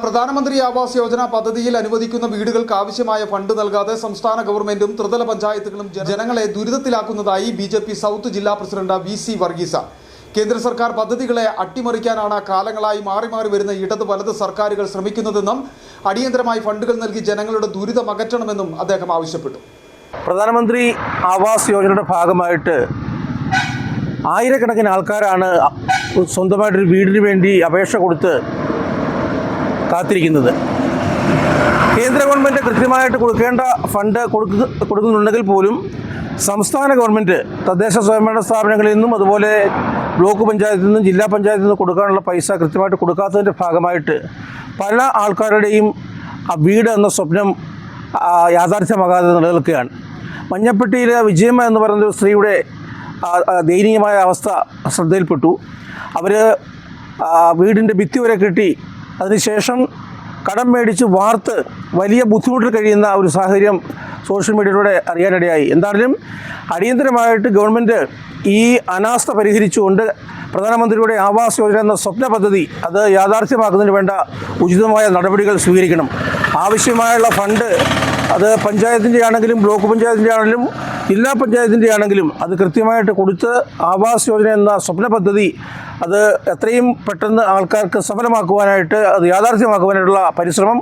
പ്രധാനമന്ത്രി ആവാസ് യോജന പദ്ധതിയിൽ അനുവദിക്കുന്ന വീടുകൾക്ക് ആവശ്യമായ ഫണ്ട് നൽകാതെ സംസ്ഥാന ഗവൺമെന്റും ത്രിതല പഞ്ചായത്തുകളും ജനങ്ങളെ ദുരിതത്തിലാക്കുന്നതായി ബിജെപി സൗത്ത് ജില്ലാ പ്രസിഡന്റ് വി.സി. വർഗീസ. കേന്ദ്ര സർക്കാർ പദ്ധതികളെ അട്ടിമറിക്കാനാണ് കാലങ്ങളായി മാറി മാറി വരുന്ന ഇടത് വലത് സർക്കാരുകൾ ശ്രമിക്കുന്നതെന്നും അടിയന്തരമായി ഫണ്ടുകൾ നൽകി ജനങ്ങളുടെ ദുരിതം അകറ്റണമെന്നും അദ്ദേഹം ആവശ്യപ്പെട്ടു. പ്രധാനമന്ത്രി ആവാസ് യോജനയുടെ ഭാഗമായിട്ട് ആയിരക്കണക്കിന് ആൾക്കാരാണ് സ്വന്തമായിട്ടൊരു വീടിന് വേണ്ടി അപേക്ഷ കൊടുത്ത് കാത്തിരിക്കുന്നത്. കേന്ദ്ര ഗവൺമെൻറ് കൃത്യമായിട്ട് കൊടുക്കേണ്ട ഫണ്ട് കൊടുക്കുന്നുണ്ടെങ്കിൽ പോലും സംസ്ഥാന ഗവൺമെൻറ് തദ്ദേശ സ്വയംഭരണ സ്ഥാപനങ്ങളിൽ നിന്നും അതുപോലെ ബ്ലോക്ക് പഞ്ചായത്തിൽ നിന്നും ജില്ലാ പഞ്ചായത്തിൽ നിന്നും കൊടുക്കാനുള്ള പൈസ കൃത്യമായിട്ട് കൊടുക്കാത്തതിൻ്റെ ഭാഗമായിട്ട് പല ആൾക്കാരുടെയും ആ വീട് എന്ന സ്വപ്നം യാഥാർത്ഥ്യമാകാതെ നിലനിൽക്കുകയാണ്. മഞ്ഞപ്പെട്ടിയിലെ വിജയമ്മ എന്ന് പറയുന്ന ഒരു സ്ത്രീയുടെ ദയനീയമായ അവസ്ഥ ശ്രദ്ധയിൽപ്പെട്ടു. അവർ വീടിൻ്റെ ഭിത്തി വരെ കെട്ടി അതിനുശേഷം കടം മേടിച്ച് വാർത്ത് വലിയ ബുദ്ധിമുട്ടിൽ കഴിയുന്ന ഒരു സാഹചര്യം സോഷ്യൽ മീഡിയയിലൂടെ അറിയാനിടയായി. എന്തായാലും അടിയന്തരമായിട്ട് ഗവൺമെൻറ് ഈ അനാസ്ഥ പരിഹരിച്ചുകൊണ്ട് പ്രധാനമന്ത്രിയുടെ ആവാസ് യോജന എന്ന സ്വപ്ന പദ്ധതി അത് യാഥാർത്ഥ്യമാക്കുന്നതിന് വേണ്ട ഉചിതമായ നടപടികൾ സ്വീകരിക്കണം. ആവശ്യമായുള്ള ഫണ്ട് അത് പഞ്ചായത്തിൻ്റെ ആണെങ്കിലും ബ്ലോക്ക് പഞ്ചായത്തിൻ്റെ ആണെങ്കിലും ജില്ലാ പഞ്ചായത്തിൻ്റെ ആണെങ്കിലും അത് കൃത്യമായിട്ട് കൊടുത്ത് ആവാസ് യോജന എന്ന സ്വപ്ന പദ്ധതി അത് എത്രയും പെട്ടെന്ന് ആൾക്കാർക്ക് സഫലമാക്കുവാനായിട്ട് അത് യാഥാർത്ഥ്യമാക്കുവാനായിട്ടുള്ള പരിശ്രമം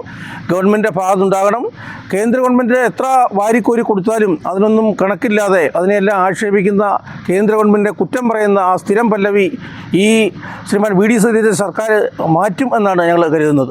ഗവൺമെൻറ്റിൻ്റെ ഭാഗത്തുണ്ടാകണം. കേന്ദ്ര ഗവൺമെൻറ് എത്ര വാരിക്കോരി കൊടുത്താലും അതിനൊന്നും കണക്കില്ലാതെ അതിനെല്ലാം ആക്ഷേപിക്കുന്ന കേന്ദ്ര ഗവൺമെൻറ്റിൻ്റെ കുറ്റം പറയുന്ന ആ സ്ഥിരം പല്ലവി ഈ ശ്രീമാൻ വി.ഡി. സതീശൻ സർക്കാർ മാറ്റും എന്നാണ് ഞങ്ങൾ കരുതുന്നത്.